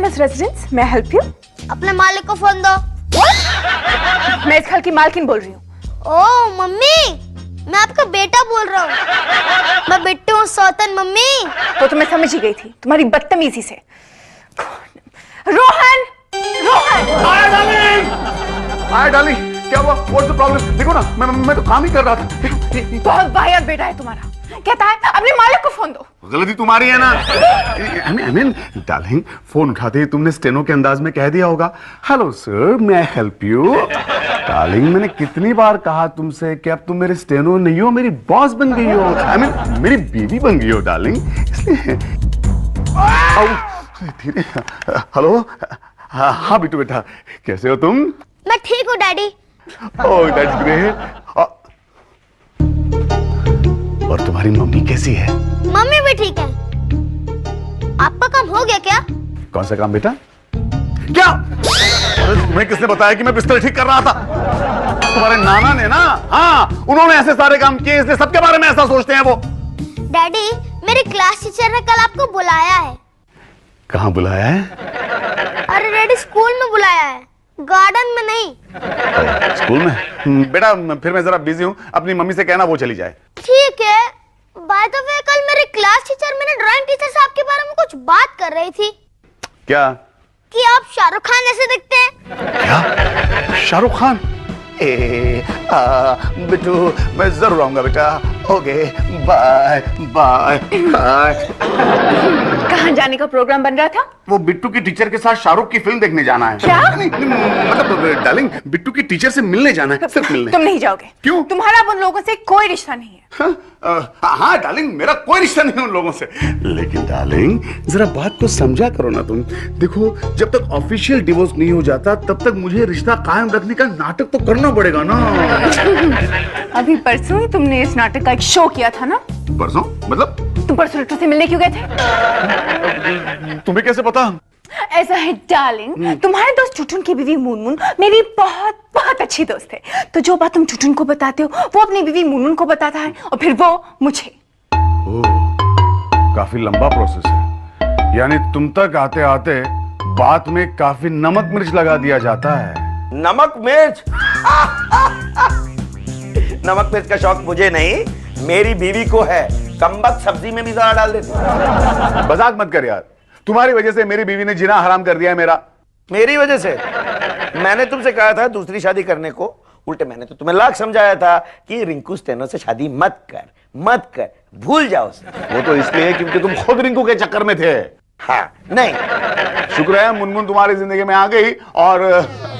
This residence, may I help you? अपने मालिक को फोन दो। मैं इस घर की मालकिन बोल रही हूँ। ओ मम्मी, मैं आपका बेटा बोल रहा हूँ। मैं बिट्टू हूँ, सौतन मम्मी। तो तुम्हें समझ ही गई थी तुम्हारी बदतमीजी से। रोहन, रोहन। हाय डार्लिंग, क्या हुआ? What's the problem? देखो ना, मैं तो काम ही कर रहा था। बहुत वाहियात बेटा है तुम्हारा। कहता है अपने मालिक को फोन दो। गलती तुम्हारी है ना। I mean, डार्लिंग, फोन उठाते ही तुमने स्टेनो के अंदाज में कह दिया होगा, hello sir, may I help you? Darling, मैंने कितनी बार कहा तुमसे कि अब तुम मेरे स्टेनो नहीं हो, मेरी बॉस बन गई हो। I mean, मेरी बीवी बन गई हो डार्लिंग, इसलिए। धीरे। हेलो, हाँ बिट्टू बेटा, कैसे हो तुम? मैं ठीक हूँ डैडी। Oh, that's great. और तुम्हारी मम्मी कैसी है? मम्मी भी ठीक है। आपका काम हो गया क्या? कौन सा काम बेटा? क्या? तुम्हें किसने बताया कि मैं बिस्तर ठीक कर रहा था? तुम्हारे नाना ने ना। हाँ, उन्होंने ऐसे सारे काम किए, इसलिए सबके बारे में ऐसा सोचते हैं वो। डैडी, मेरी क्लास टीचर ने कल आपको बुलाया है। कहाँ बुलाया है? अरे डैडी, स्कूल में बुलाया है, गार्डन में नहीं। स्कूल में? बेटा फिर मैं जरा बिजी हूँ, अपनी मम्मी से कहना वो चली जाए। ठीक है। बाय द वे, कल मेरी क्लास टीचर मेरे ड्राइंग टीचर साहब के बारे में कुछ बात कर रही थी। क्या? कि आप शाहरुख खान जैसे दिखते हैं। क्या? शाहरुख खान? बिट्टू, मैं जरूर आऊंगा बेटा। Okay, bye bye bye. कहाँ जाने का प्रोग्राम बन रहा था? वो बिट्टू की टीचर के साथ शाहरुख की फिल्म देखने जाना है। क्या? मतलब डार्लिंग, बिट्टू की टीचर से मिलने जाना है, सिर्फ मिलने। तुम नहीं जाओगे। क्यों? तुम्हारा उन लोगों से कोई रिश्ता नहीं है। हाँ डार्लिंग, मेरा कोई रिश्ता नहीं उन लोगों से। लेकिन डार्लिंग, जरा बात को समझा करो ना तुम। देखो, जब तक ऑफिशियल डिवोर्स नहीं हो जाता तब तक मुझे रिश्ता कायम रखने का नाटक तो करना पड़ेगा ना। अभी परसों ही तुमने इस नाटक का एक शो किया था ना? परसों? मतलब? तुम परसों रिट्टू से मिलने क्यों गए थे? तुम्हें कैसे पता? ऐसा है डार्लिंग, तुम्हारे दोस्त टुटुन की बीवी मुनमुन मेरी बहुत बहुत अच्छी दोस्त है। तो जो बात तुम टुटुन को बताते हो वो अपनी बीवी मुनमुन को बताता है और फिर वो मुझे। काफी लंबा प्रोसेस है, यानी तुम तक आते आते बात में काफी नमक मिर्च लगा दिया जाता है। नमक मिर्च? नमक मिर्च का शौक मुझे नहीं, मेरी बीवी को है। कमबख्त सब्जी में भी जरा डाल देती। मजाक मत कर यार, तुम्हारी वजह से मेरी बीवी ने जीना हराम कर दिया है मेरा। मेरी वजह से? मैंने तुमसे कहा था दूसरी शादी करने को, उल्टे मैंने तो तुम्हें लाख समझाया था कि रिंकू स्टेनो से शादी मत कर, भूल जाओ उसे। वो तो इसलिए क्योंकि तुम खुद रिंकू के चक्कर में थे। हाँ, नहीं, शुक्र है मुनमुन तुम्हारी जिंदगी में आ गई और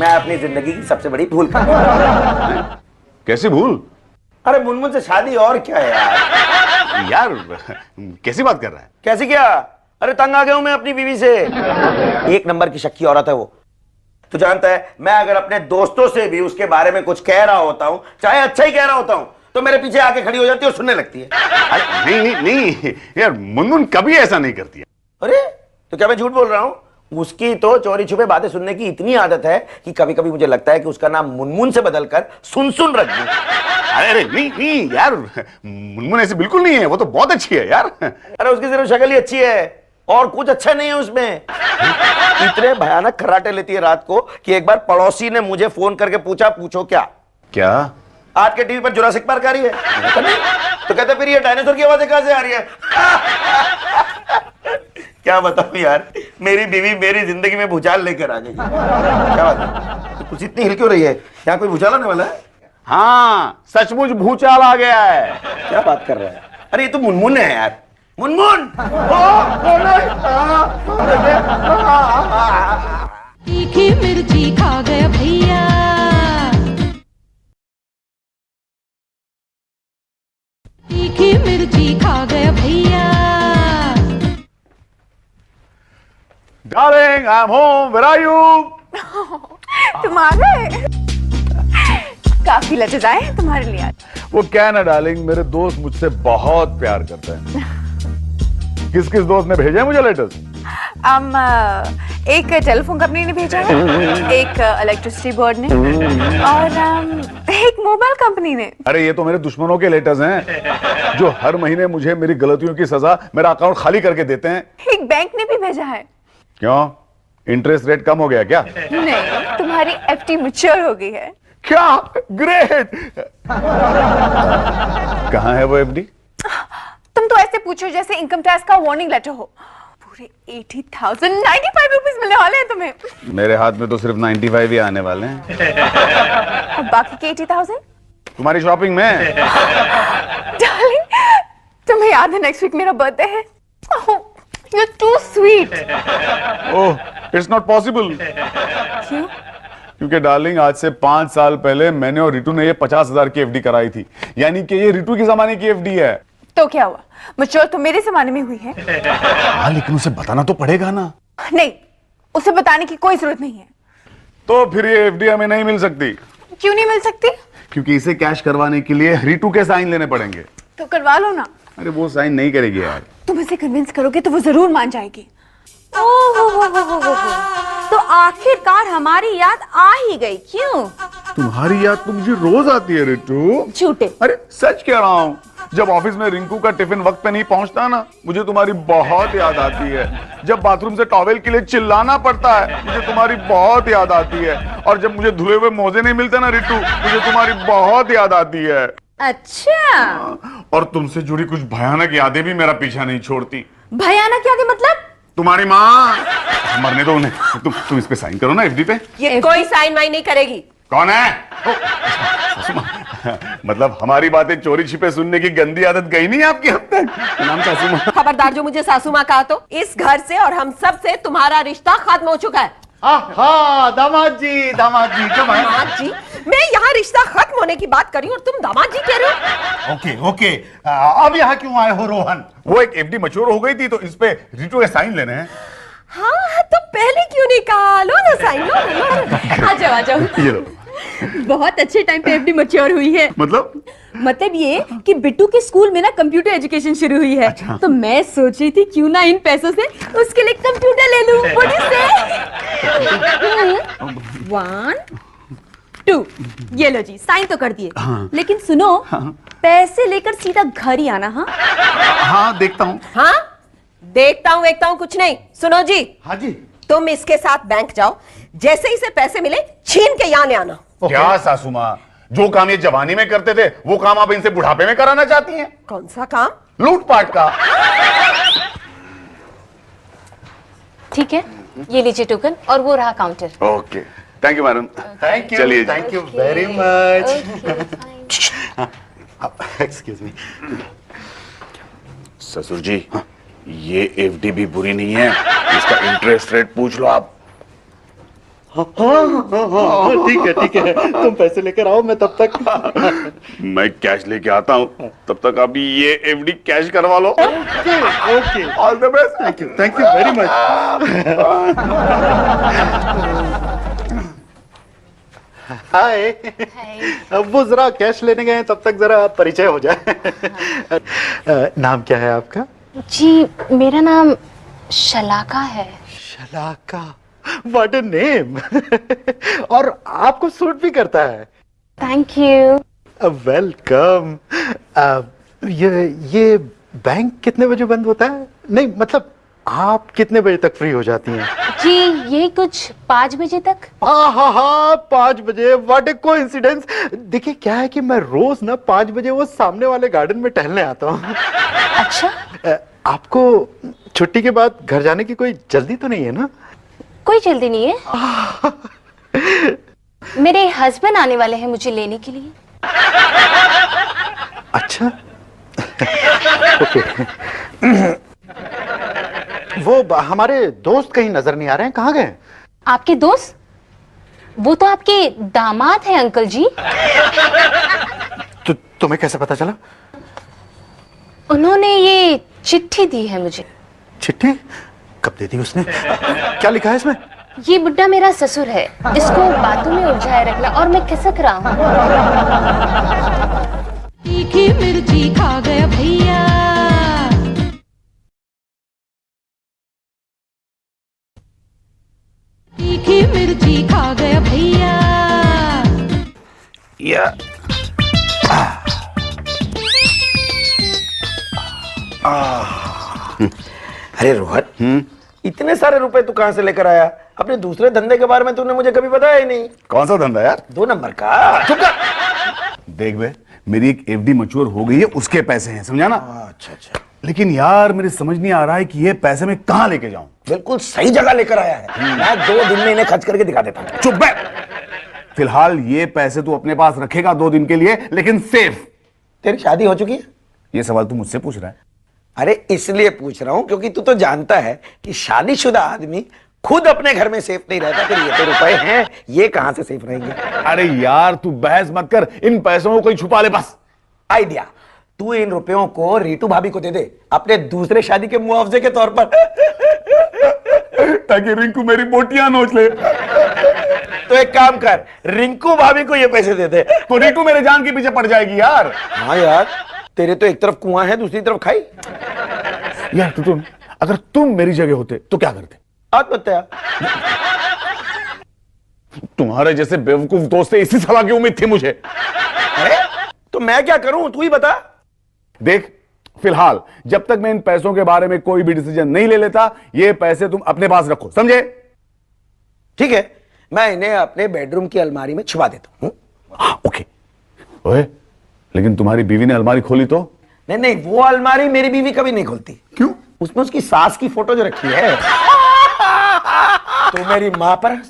मैं अपनी जिंदगी की सबसे बड़ी भूल कर गया। कैसी भूल? अरे मुनमुन से शादी और क्या है यार? यार कैसी बात कर रहा है? कैसी क्या? अरे तंग आ गया हूं मैं अपनी बीवी से। एक नंबर की शक्की औरत है वो। तू जानता है, मैं अगर अपने दोस्तों से भी उसके बारे में कुछ कह रहा होता हूं, चाहे अच्छा ही कह रहा होता हूं, तो मेरे पीछे आके खड़ी हो जाती है और सुनने लगती है। नहीं नहीं नहीं यार, मुनमुन कभी ऐसा नहीं करती है। अरे तो क्या मैं झूठ बोल रहा हूं? उसकी तो चोरी छुपे बातें सुनने की इतनी आदत है कि कभी कभी मुझे लगता है कि उसका नाम मुनमुन से बदलकर सुन रख दूं। अरे नहीं नहीं यार, मुनमुन ऐसी बिल्कुल नहीं है, वो तो बहुत अच्छी है यार। अरे उसकी सिर्फ शक्ल ही अच्छी है और कुछ अच्छा नहीं है उसमें। इतने भयानक खर्राटे लेती है रात को कि एक बार पड़ोसी ने मुझे फोन करके पूछा, पूछो क्या? क्या? आज के टीवी पर जुरासिक पार्क आ रही है। तो कहते फिर ये डायनासोर की आवाजें कहां से आ रही है? क्या बताऊं यार, मेरी बीवी मेरी जिंदगी में भूचाल लेकर आ गई। क्या बात है? कुछ इतनी हिल क्यों रही है? यहाँ कोई भूचाल आने वाला है? हाँ, सचमुच भूचाल आ गया है। क्या बात कर रहा है? अरे ये तो मुनमुन है यार। मुनमुन! तीखी मिर्ची खा गए भैया, तीखी मिर्ची खा गए भैया। Darling, I'm home. Where are you? तुम आ गए। काफी लज्जाए हैं तुम्हारे लिए आज। वो क्या है ना डार्लिंग, मेरे दोस्त मुझसे बहुत प्यार करते हैं। किस किस दोस्त ने भेजा है मुझे लेटर्स? एक टेलीफोन कंपनी ने भेजा है, एक इलेक्ट्रिसिटी बोर्ड ने और एक मोबाइल कंपनी ने। अरे ये तो मेरे दुश्मनों के लेटर्स हैं, जो हर महीने मुझे मेरी गलतियों की सजा मेरा अकाउंट खाली करके देते हैं। एक बैंक ने भी भेजा है। क्यों? इंटरेस्ट रेट कम हो गया क्या? नहीं, तुम्हारी एफडी मैच्योर हो गई है। क्या? ग्रेट। कहाँ है वो एफडी? तुम तो ऐसे पूछो जैसे इनकम टैक्स का वार्निंग लेटर हो। पूरे 80,000 95 रुपीस मिलने वाले हैं तुम्हें। मेरे हाथ में तो सिर्फ 95 ही आने वाले हैं। और बाकी के 80,000? तुम्हारी शॉपिंग में। डार्लिंग, तुम्हें याद है नेक्स्ट वीक मेरा बर्थडे है? You are too sweet. Oh, it's not possible. क्यों? क्योंकि डार्लिंग, आज से 5 साल पहले मैंने और रितु ने ये 50,000 की एफडी कराई थी। यानी कि ये रितु के जमाने की एफडी है। तो क्या हुआ? मैच्योर तो मेरे जमाने में हुई है। हाँ, लेकिन उसे बताना तो पड़ेगा ना। नहीं, उसे बताने की कोई जरूरत नहीं है। तो फिर ये एफडी हमें नहीं मिल सकती। क्यों नहीं मिल सकती? क्योंकि इसे कैश करवाने के लिए रितु के साइन लेने पड़ेंगे। तो करवा लो ना। अरे वो साइन नहीं करेगी यार। तुम इसे कन्विंस करोगे तो वो जरूर मान जाएगी। ओहो, तो आखिरकार हमारी याद आ ही गई। क्यों? तुम्हारी याद तो मुझे रोज आती है रितु। झूठे। अरे सच कह रहा हूँ, जब ऑफिस में रिंकू का टिफिन वक्त पे नहीं पहुंचता ना, मुझे तुम्हारी बहुत याद आती है। जब बाथरूम से टॉवेल के लिए चिल्लाना पड़ता है, मुझे तुम्हारी बहुत याद आती है। और जब मुझे धुले हुए मोजे नहीं मिलते ना रितु, मुझे तुम्हारी बहुत याद आती है। अच्छा, और तुमसे जुड़ी कुछ भयानक यादें भी मेरा पीछा नहीं छोड़ती। भयानक यादें मतलब? तुम्हारी माँ। मरने दो उन्हें। तुम इस पे साइन करो ना एफडी पे। ये कोई साइन वाइन नहीं करेगी। कौन है? सासू माँ। मतलब हमारी बातें चोरी छिपे सुनने की गंदी आदत गई नहीं आपकी अब तक? नाम सासू माँ। खबरदार, जो मुझे सासू माँ कहा तो इस घर से और हम सब से तुम्हारा रिश्ता खत्म हो चुका है। हाँ, दामाद जी कब आए? दामाद जी? मैं यहाँ रिश्ता खत्म होने की बात कर रही हूँ और तुम दामाद जी कह रहे हो? ओके ओके, अब यहाँ क्यों आए हो रोहन? वो एक एफडी मैच्योर हो गई थी, तो इस पे रितु के साइन लेने हैं। हाँ, तो पहले क्यों नहीं कहा? लो ना साइन, लो। आ जाओ, आ जाओ। ये लो। बहुत अच्छे टाइम पे एफडी मैच्योर हुई है। मतलब ये कि बिट्टू के स्कूल में ना कंप्यूटर एजुकेशन शुरू हुई है। अच्छा। तो मैं सोच रही थी क्यों ना इन पैसों से उसके लिए कंप्यूटर ले लूं। What do you say? 1 2 ये लो जी, साइन तो कर दिए। हाँ। लेकिन सुनो, पैसे लेकर सीधा घर ही आना। हाँ हाँ, देखता हूँ। हाँ, देखता हूँ कुछ नहीं। सुनो जी, हाँ जी। तुम इसके साथ बैंक जाओ, जैसे ही से पैसे मिले छीन के यहाँ आना। क्या सासू माँ, जो काम ये जवानी में करते थे वो काम आप इनसे बुढ़ापे में कराना चाहती हैं? कौन सा काम? लूटपाट का। ठीक है, ये लीजिए टोकन और वो रहा counter. Okay, thank you madam. चलिए जी। Thank you very much. Excuse me. ससुर जी, ये एफडी भी बुरी नहीं है, इसका इंटरेस्ट रेट पूछ लो आप। हाँ, ठीक है, तुम पैसे लेकर आओ, मैं तब तक मैं कैश लेके आता हूँ, तब तक आप ये एफडी कैश करवा लो। Okay, all the best. Thank you very much. Hi. अब वो जरा कैश लेने गए हैं, तब तक जरा परिचय हो जाए। नाम क्या है आपका? जी, मेरा नाम शलाका है। शलाका, व्हाट अ नेम। और आपको सूट भी करता है। Thank you. वेलकम। ये बैंक कितने बजे बंद होता है? नहीं मतलब आप कितने बजे तक फ्री हो जाती हैं? जी, यही कुछ 5 बजे तक। हाँ, 5 बजे। What A coincidence. देखिए क्या है कि मैं रोज ना 5 बजे वो सामने वाले गार्डन में टहलने आता हूँ। अच्छा, आपको छुट्टी के बाद घर जाने की कोई जल्दी तो नहीं है ना? कोई जल्दी नहीं है। मेरे हस्बैंड आने वाले हैं मुझे लेने के लिए। अच्छा। ओके। वो हमारे दोस्त कहीं नजर नहीं आ रहे हैं, कहाँ गए? आपके दोस्त? वो तो आपके दामाद हैं अंकल जी। तो तुम्हें कैसे पता चला? उन्होंने ये चिट्ठी दी है मुझे। चिट्ठी? कब दे दी उसने? क्या लिखा है इसमें? ये बुड्ढा मेरा ससुर है, इसको बातों में उलझाए रखना। और मैं खिसक रहा हूँ। तीखी मिर्ची खा गया भैया। तीखी मिर्ची खा गया भैया। अरे रोहन, इतने सारे रुपए तू कहां से लेकर आया? अपने दूसरे धंधे के बारे में तूने मुझे कभी बताया ही नहीं। कौन सा धंधा यार? 2 नंबर का। चुप कर। देख बे, मेरी एक एफडी मैच्योर हो गई है, उसके पैसे हैं, समझा ना? अच्छा अच्छा। लेकिन यार मेरे समझ नहीं आ रहा है कि ये पैसे मैं कहाँ लेके जाऊं। बिल्कुल सही जगह लेकर आया है। मैं 2 दिन में इन्हें खर्च करके दिखा देता हूँ। चुप बे। फिलहाल ये पैसे तू अपने पास रखेगा 2 दिन के लिए, लेकिन सेफ। तेरी शादी हो चुकी है? ये सवाल तू मुझसे पूछ रहा है? अरे इसलिए पूछ रहा हूं क्योंकि तू तो जानता है कि शादीशुदा आदमी खुद अपने घर में सेफ नहीं रहता। फिर ये तो रुपए हैं, ये कहां से सेफ रहेंगे? अरे यार तू बहस मत कर, इन पैसों को कोई छुपा ले बस। आइडिया, तू इन रुपयों को रीटू भाभी को दे दे अपने दूसरे शादी के मुआवजे के तौर पर, ताकि रिंकू मेरी बोटियां नोच ले। तो एक काम कर, रिंकू भाभी को ये पैसे दे दे। तो रिंकू मेरे जान के पीछे पड़ जाएगी यार। हाँ यार, तेरे तो एक तरफ कुआं है, दूसरी तरफ खाई। यार तुम, अगर तुम मेरी जगह होते तो क्या करते? आत्महत्या। तुम्हारे जैसे बेवकूफ दोस्त से इसी सलाह की उम्मीद थी मुझे। अरे तो मैं क्या करूं, तू ही बता। देख, फिलहाल जब तक मैं इन पैसों के बारे में कोई भी डिसीजन नहीं ले लेता, ये पैसे तुम अपने पास रखो, समझे? ठीक है, मैं इन्हें अपने बेडरूम की अलमारी में छुपा देता हूं। ओके। ओए, लेकिन तुम्हारी बीवी ने अलमारी खोली तो? नहीं नहीं, वो अलमारी मेरी बीवी कभी नहीं खोलती। क्यों? उसमें उसकी सास की फोटो जो रखी है। तो मेरी मां पर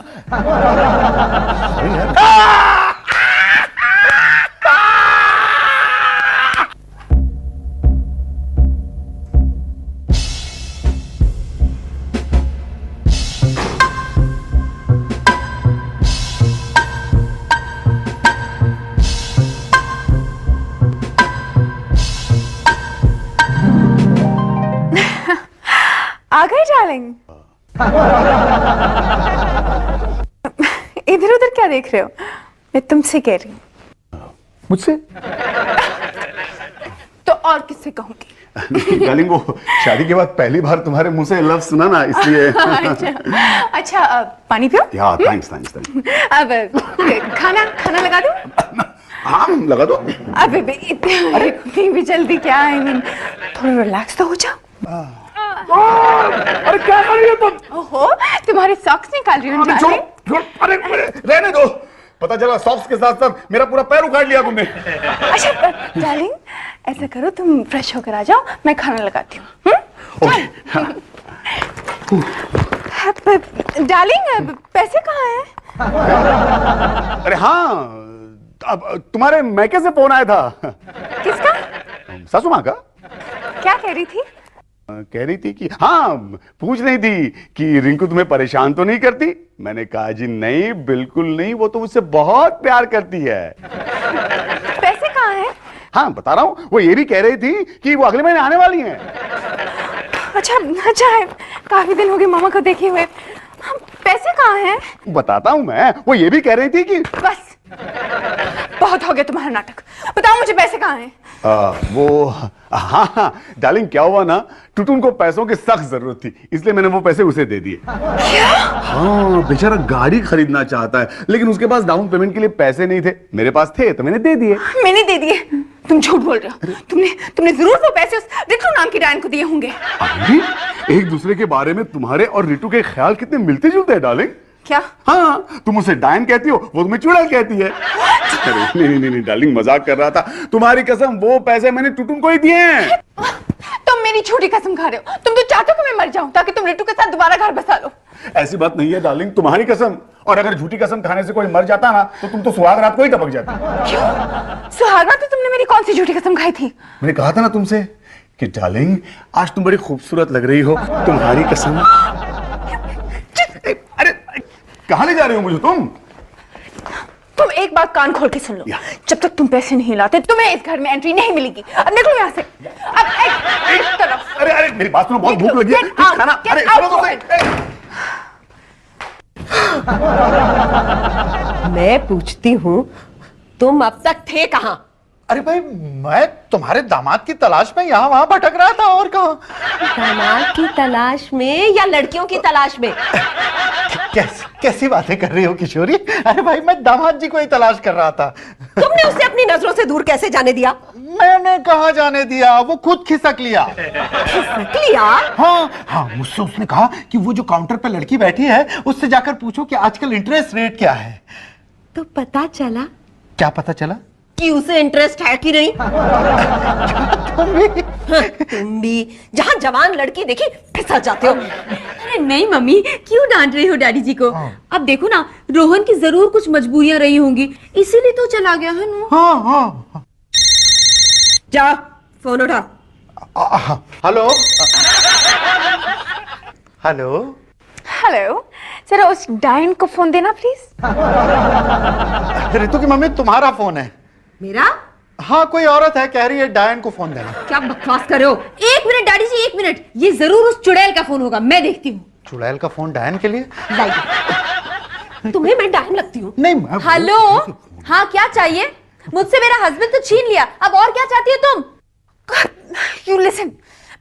आ गए डार्लिंग? इधर उधर क्या देख रहे हो? मैं तुमसे कह रही हूँ। मुझसे? तो और किससे कहूंगी? डार्लिंग, वो शादी के बाद पहली बार तुम्हारे मुंह से लफ्ज सुना ना, इसलिए। अच्छा, पानी पियो? या थैंक्स थैंक्स थैंक्स। अब खाना लगा दूं? हाँ लगा दो। अबे इतनी भी जल्दी क्या? आई मीन थोड़ा रिलैक्स तो हो जाओ। अरे क्या कर रही हो तुम? ओहो, तुम्हारे सॉक्स निकाल रही हूँ अरे डार्लिंग। छोड़, अरे रहने दो। पता चला सॉक्स के साथ साथ मेरा पूरा पैर उखाड़ लिया तुमने। अच्छा डार्लिंग, ऐसा करो तुम फ्रेश होकर आ जाओ, मैं खाना लगाती हूँ। डार्लिंग, पैसे कहाँ हैं? अरे हाँ, अब तुम्हारे मैके से फोन आया था। किसका? सासू माँ का। क्या कह रही थी? कह रही थी कि हाँ, पूछ रही थी कि रिंकू तुम्हें परेशान तो नहीं करती। मैंने कहा जी नहीं, बिल्कुल नहीं, वो तो मुझसे बहुत प्यार करती है। पैसे कहाँ हैं? हाँ बता रहा हूँ, वो ये भी कह रही थी कि वो अगले महीने आने वाली हैं। अच्छा है, काफी दिन हो गए मामा को देखे हुए। पैसे कहाँ हैं? बताता हूँ मैं। वो ये भी कह रही थी कि बस बहुत हो गया तुम्हारा नाटक, बताओ मुझे पैसे कहाँ हैं? हाँ डार्लिंग, क्या हुआ ना, टुटुन को पैसों की सख्त जरूरत थी, इसलिए मैंने वो पैसे उसे दे दिए। हाँ, बेचारा गाड़ी खरीदना चाहता है, लेकिन उसके पास डाउन पेमेंट के लिए पैसे नहीं थे। मेरे पास थे तो मैंने दे दिए। मैंने दे दिए? तुम झूठ बोल रहे हो। तुमने जरूर वो पैसे उस रितु नाम की डायन को दिए होंगे। अभी एक दूसरे के बारे में तुम्हारे और रितु के ख्याल कितने मिलते जुलते हैं डार्लिंग। क्या? हाँ, तुम उसे डायन कहती हो, वो तुम्हें चुड़ैल कहती है। अरे नहीं डार्लिंग, मजाक कर रहा था। तुम्हारी कसम, वो पैसे मैंने टुटुन को ही दिए हैं। तुम मेरी झूठी कसम खा रहे हो। तुम तो चाहते हो कि मैं मर जाऊं ताकि तुम रितु के साथ दोबारा घर बसा लो। ऐसी बात नहीं है डार्लिंग, तुम्हारी कसम। और अगर झूठी कसम खाने से कोई मर जाता ना, तो तुम तो सुहाग रात को ही टपक जाती। क्यों? सुहाग रात तो तुमने मेरी कौन सी झूठी कसम खाई थी? मैंने कहा था ना तुमसे कि डार्लिंग, आज तुम बड़ी खूबसूरत लग रही हो, तुम्हारी कसम। अरे कहां ले जा रही हो मुझे तुम एक बात कान खोल के सुन लो। जब तक तुम पैसे नहीं लाते, तुम्हें इस घर में एंट्री नहीं मिलेगी। अब निकलो यहाँ से। अब एक तरफ। अरे मेरी बात सुनो, बहुत भूख लगी है। खाना, अरे सुनो तो सही। मैं पूछती हूँ, तुम अब तक थे कहाँ? अरे भाई, मैं तुम्हारे दामाद की तलाश में यहाँ वहां भटक रहा था, और कहाँ? दामाद की तलाश में या लड़कियों की तलाश में? कैसी बातें कर रही हो किशोरी? अरे भाई, मैं दामाद जी को ही तलाश कर रहा था। तुमने उसे अपनी नजरों से दूर कैसे जाने दिया? मैंने कहा जाने दिया, वो खुद खिसक लिया। खिसक लिया? हाँ हाँ, मुझसे उसने कहा कि वो जो काउंटर पे लड़की बैठी है उससे जाकर पूछो कि आजकल इंटरेस्ट रेट क्या है। तो पता चला? क्या पता चला? कि उसे इंटरेस्ट है कि नहीं। तुम भी जहां जवान लड़की देखी फिसल जाते हो। अरे नहीं मम्मी, क्यों डांट रही हो डैडी जी को? अब देखो ना, रोहन की जरूर कुछ मजबूरियां रही होंगी, इसीलिए तो चला गया है ना। हाँ हाँ। जा फोन उठा। हेलो हेलो हेलो, जरा उस डायन को फोन देना प्लीज। रितु की मम्मी, तुम्हारा फोन है। मेरा? हाँ, कोई औरत है, कह रही है डायन को फोन देना। क्या बकवास कर रहे हो? एक मिनट डैडी जी, एक मिनट, ये जरूर उस चुड़ैल का फोन होगा, मैं देखती हूँ। चुड़ैल का फोन डायन के लिए? तुम्हें मैं डायन लगती हूँ? नहीं। हेलो, हाँ क्या चाहिए? मुझसे मेरा हस्बैंड तो छीन लिया, अब और क्या चाहती हो तुम? यू लिसन,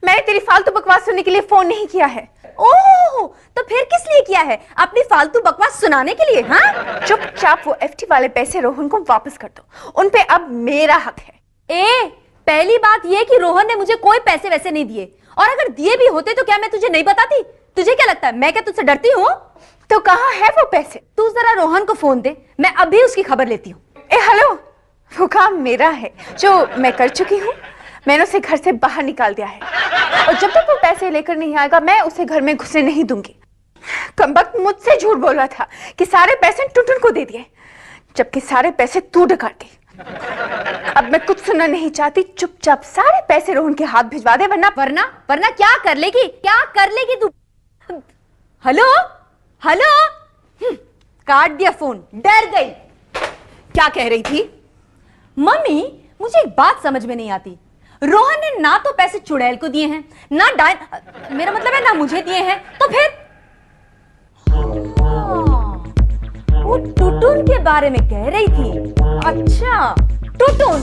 मैंने तेरी फालतू बकवास सुनने के लिए फोन नहीं किया है। ओह, तो फिर किस लिए किया है? अपनी फालतू बकवास सुनाने के लिए? हाँ, चुपचाप वो एफटी वाले पैसे रोहन को वापस कर दो, उन पे अब मेरा हक है। पहली बात ये कि रोहन ने मुझे कोई पैसे वैसे नहीं दिए, और अगर दिए भी होते तो क्या मैं तुझे नहीं बताती? तुझे क्या लगता है मैं क्या तुझसे डरती हूँ? तो कहाँ है वो पैसे? तू जरा रोहन को फोन दे, मैं अभी उसकी खबर लेती हूँ। हेलो, वो काम मेरा है जो मैं कर चुकी हूँ। मैंने उसे घर से बाहर निकाल दिया है, और जब तक वो पैसे लेकर नहीं आएगा मैं उसे घर में घुसने नहीं दूंगी। कमबख्त मुझसे झूठ बोल रहा था कि सारे पैसे टुटुन को दे दिए, जबकि सारे पैसे तू डकार दी। अब मैं कुछ सुनना नहीं चाहती, चुपचाप सारे पैसे रोहन के हाथ भिजवा दे, वरना वरना क्या कर लेगी? क्या कर लेगी तू? हेलो हेलो, काट दिया फोन, डर गई। क्या कह रही थी? मम्मी, मुझे एक बात समझ में नहीं आती, रोहन ने ना तो पैसे चुड़ैल को दिए हैं, ना डायन, मेरा मतलब है ना मुझे दिए हैं, तो फिर वो टुटुन के बारे में कह रही थी। अच्छा, टुटुन।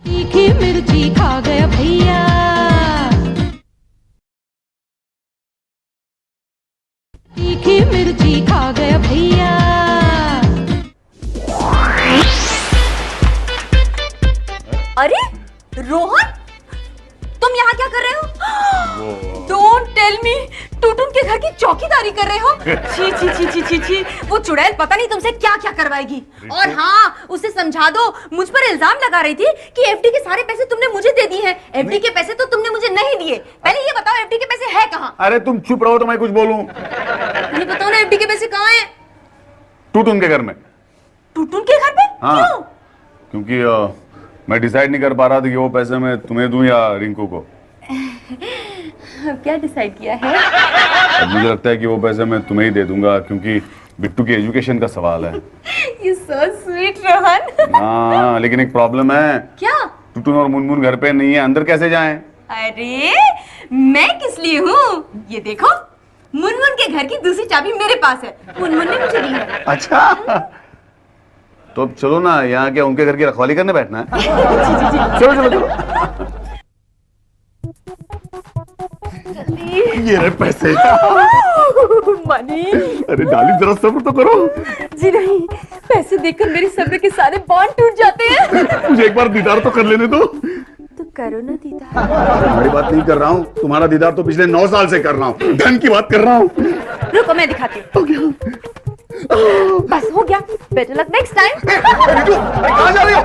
तीखी मिर्ची खा गया भैया, तीखी मिर्ची खा गया भैया। अरे रोहन, तुम यहाँ क्या कर रहे हो? डोंट टेल मी, टुटुन के घर की चौकीदारी कर रहे हो? छी छी छी छी छी छी, वो चुड़ैल पता नहीं तुमसे क्या क्या करवाएगी। और हाँ, उसे समझा दो, मुझ पर इल्जाम लगा रही थी कि एफडी के सारे पैसे तुमने मुझे दे दिए हैं। एफडी के पैसे तो तुमने मुझे नहीं दिए। पहले ये बताओ एफडी के पैसे है कहाँ? अरे तुम चुप रहो तो मैं कुछ बोलूं। ये बताओ ना, एफडी के पैसे कहाँ हैं? टुटुन के घर में। टुटुन के घर पे? हाँ, क्यों? क्योंकि मैं डिसाइड नहीं कर पा रहा था कि वो पैसे मैं तुम्हें दूं या रिंकू को। क्या डिसाइड किया है? अब मुझे लगता है कि वो पैसे मैं तुम्हें ही दे दूंगा, क्योंकि बिट्टू की एजुकेशन का सवाल है। You so sweet, Rohan. हाँ, लेकिन एक प्रॉब्लम है। क्या? टुटुन और मुनमुन घर पे नहीं है, अंदर कैसे जाएं? अरे मैं किस लिए हूँ? ये देखो, मुनमुन के घर की दूसरी चाबी मेरे पास है, मुनमुन ने मुझे दी है। अच्छा, तो अब चलो ना, यहाँ क्या उनके घर की रखवाली करने बैठना है? चलो चलो चलो। ये रहे पैसे। मनी। अरे डार्लिंग, जरा सब्र तो करो। जी नहीं, पैसे देखकर मेरी सब्र के सारे बांध टूट जाते हैं। मुझे एक बार दीदार तो कर लेने दो। तो करो ना दीदार। तुम्हारी बात नहीं कर रहा हूँ, तुम्हारा दीदार तो पिछले 9 साल से कर रहा हूँ। धन की बात कर रहा हूँ। रुको, मैं दिखाती हूँ। बस हो गया, बेटर लक नेक्स्ट टाइम। कहाँ जा रही हो?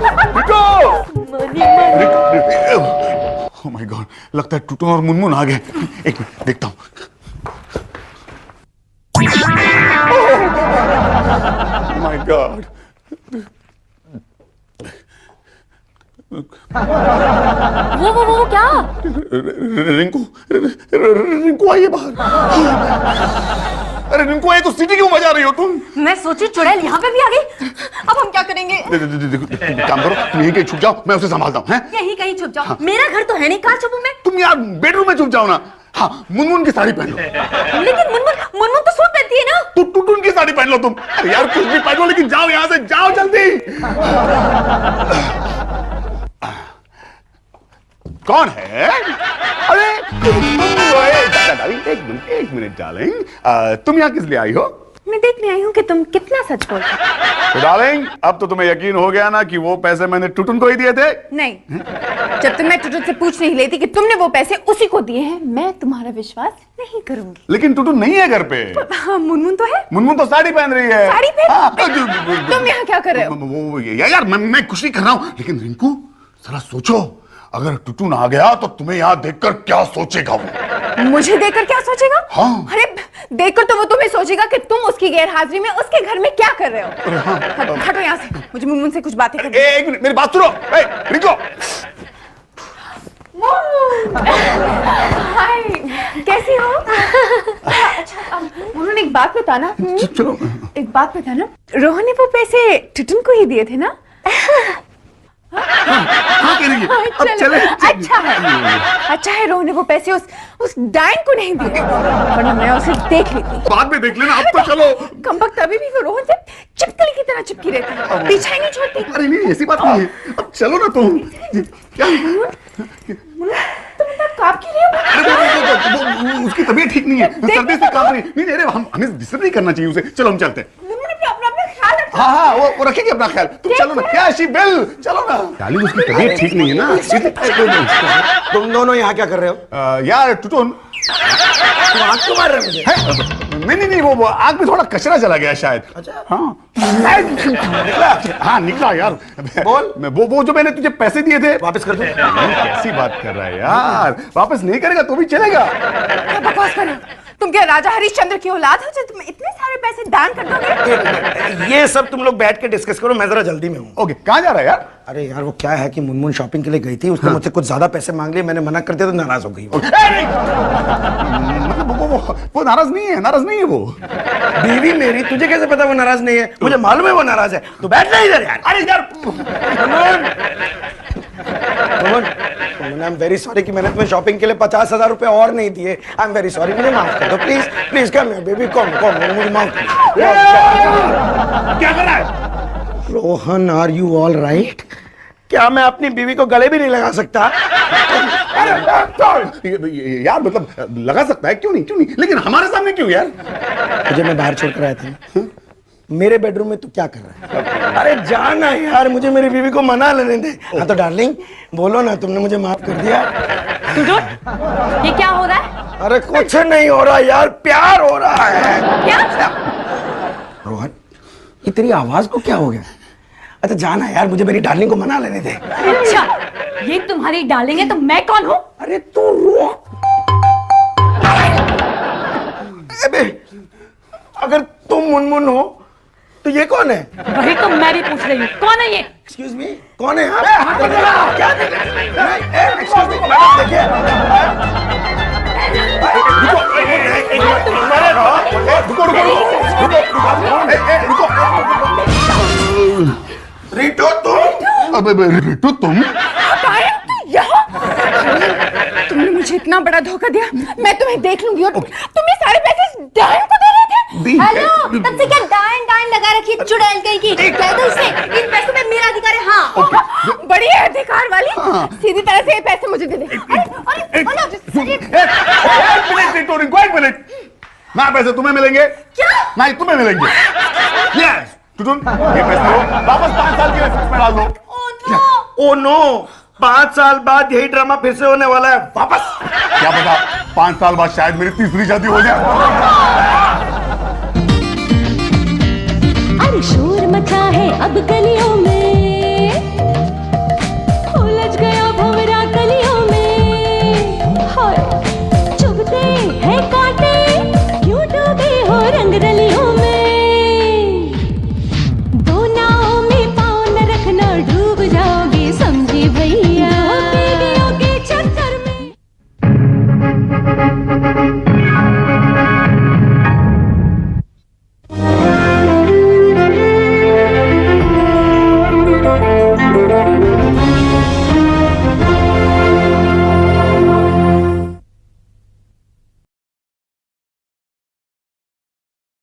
ओह माय गॉड, लगता है टुटुन और मुनमुन आ गए। एक मिनट देखता हूँ। माय गॉड, वो क्या? रिंकू आई है बाहर। अरे रिंकू आई तो सीटी क्यों बजा रही हो तुम? मैं सोची चुड़ैल यहाँ पे भी आ गई, अब हम क्या करेंगे? काम करो, तुम यहीं कहीं छुप जाओ, मैं उसे संभालता हूँ। यहीं कहीं छुप जाओ? मेरा घर तो है नहीं, कहाँ छुपूं मैं? तुम यार बेडरूम में छुप जाओ ना। हाँ, मुनमुन की साड़ी पहन लो। लेकिन मुनमुन तो सूट पहनती है ना। तो टुटुन की साड़ी पहन लो तुम। अरे यार कुछ भी पहन लो, लेकिन जाओ यहाँ से, जाओ जल्दी। कौन है? अरे एक मिनट डार्लिंग, तुम यहाँ किस लिए आई हो? मैं देखने आई हूँ कि तुम कितना सच बोलते हो। तो डार्लिंग, अब तो तुम्हें यकीन हो गया ना कि वो पैसे मैंने टुटुन को ही दिए थे? नहीं, जब तक मैं टुटुन से पूछ नहीं लेती कि तुमने वो पैसे उसी को दिए हैं, मैं तुम्हारा विश्वास नहीं करूंगी। लेकिन टुटुन नहीं है घर पे। हाँ, मुनमुन तो है। मुनमुन तो साड़ी पहन रही है। साड़ी पहन? हाँ, तुम यहाँ क्या कर रहे हो? यार मैं कुछ नहीं कर रहा हूँ, लेकिन रिंकू जरा सोचो, अगर टुटुन आ गया तो तुम्हें यहाँ देखकर क्या सोचेगा वो? मुझे देखकर क्या सोचेगा? हाँ। अरे देखकर तो वो तुम्हें सोचेगा कि तुम उसकी गैरहाजिरी में उसके घर में क्या कर रहे हो। हटो यहाँ से, मुझे मुनमुन से कुछ बातें करनी है। एक मिनट, मेरी बात सुनो। रिंकू, हाय, कैसी हो? अच्छा, उन्होंने एक बात बताना। चलो। एक बात बताना, रोहन ने वो पैसे टुटुन को ही दिए थे ना? हाँ कह रही है। अब चले। अच्छा है रोहन ने वो पैसे उस डायन को नहीं दिए, वरना मैं उसे देख लेती। बाद में देख लेना, अब तो चलो। कमबख्त अभी भी वो रोहन से चिपकली की तरह चिपकी रहती है, पीछा ही नहीं छोड़ती। अरे नहीं, ऐसी बात नहीं है, अब चलो ना तुम। क्या? तुम इतना कांप क्यों रहे हो? उसकी तबीयत ठीक नहीं है, सर्दी से कांप रही है। नहीं, अरे हमें डिस्टर्ब नहीं करना चाहिए उसे। चलो हम चलते हैं। अपना ख्याल रखो। हाँ, वो रखेगी अपना ख्याल। तुम चलो ना। क्या शिबिल, चलो ना। डार्लिंग, उसकी तबीयत ठीक नहीं है ना। तुम दोनों यहाँ क्या कर रहे हो? यार टुटुन, तुम आग क्यों मार रहे हो मुझे? नहीं, वो आग में थोड़ा कचरा चला गया शायद। अच्छा। हाँ निकला। हाँ निकला यार। बोल। वो जो मैंने तुझे पैसे दिए थे वापस कर दो। कैसी बात कर रहा है यार? वापस नहीं करेगा तो भी चलेगा। क्या बकवास कर रहे हो? तुम क्या राजा हरिश्चंद्र की औलाद हो जो तुम इतने सारे पैसे दान कर दोगे? ये सब तुम लोग बैठ के डिस्कस करो, मैं जरा जल्दी में हूँ। ओके, कहाँ जा रहा है यार? अरे यार, वो क्या है कि मुनमुन शॉपिंग के लिए गई थी, उसने मुझसे कुछ ज्यादा पैसे मांग लिए, मैंने मना कर दिया तो नाराज हो गई वो। मतलब वो नाराज नहीं है वो। बीवी मेरी, तुझे कैसे पता वो नाराज नहीं है? मुझे मालूम है वो नाराज है। तू बैठ जा इधर यार। अरे यार आई एम वेरी सॉरी कि मैंने तुम्हें शॉपिंग के लिए 50,000 रुपए और नहीं दिए। आई एम वेरी सॉरी, मुझे माफ कर दो please. Please come here baby, come मुझे माफ कर। क्या कर रहा है? Rohan, are you all right? क्या मैं अपनी बीवी को गले भी नहीं लगा सकता? अरे यार मतलब लगा सकता है, क्यों नहीं, लेकिन हमारे सामने क्यों यार? तुझे मैं बाहर छोड़कर आया था, मेरे बेडरूम में तू क्या कर रहा है? अरे जाना यार, मुझे मेरी बीवी को मना लेने दे। हाँ तो डार्लिंग बोलो ना, तुमने मुझे माफ कर दिया? ये क्या हो रहा है? अरे कुछ नहीं हो रहा यार, प्यार हो रहा है। क्या? रोहन, ये तेरी आवाज को क्या हो गया? अच्छा जाना यार, मुझे मेरी डार्लिंग को मना लेने दे। अच्छा, ये तुम्हारी डार्लिंग है तो मैं कौन हूँ? अरे तू अगर तुम मुनमुन हो तो ये कौन है? वही तो मैं भी पूछ रही हूँ, कौन है ये? एक्सक्यूज मी, कौन है आप? क्या एक्सक्यूज मी, मैडम देखिए। रिटो तुम? अबे रिटो तुम? यहाँ तुमने मुझे इतना बड़ा धोखा दिया, मैं तुम्हें देख लूंगी। और तुम ये सारे पैसे डायन को दे रहे थे? हेलो, तब से क्या डायन लगा रखी है चुड़ैल कहीं की? कह दो इसे, इन पैसों में मेरा अधिकार है। हाँ बड़ी है अधिकार वाली। सीधी तरह से ये पैसे मुझे दे दे। एक मिनट, ना पैसे तुम्हें मिलेंगे। क्या? नहीं, तुम्हें मिलेंगे। यस टुटुन, ये पैसे लो, वापस 5 साल के लिए फिक्स में डाल दो। ओ नो, 5 साल बाद यही ड्रामा फिर से होने वाला है वापस। क्या पता 5 साल बाद शायद मेरी तीसरी शादी हो जाए। अरे शोर मचा है अब गलियों में।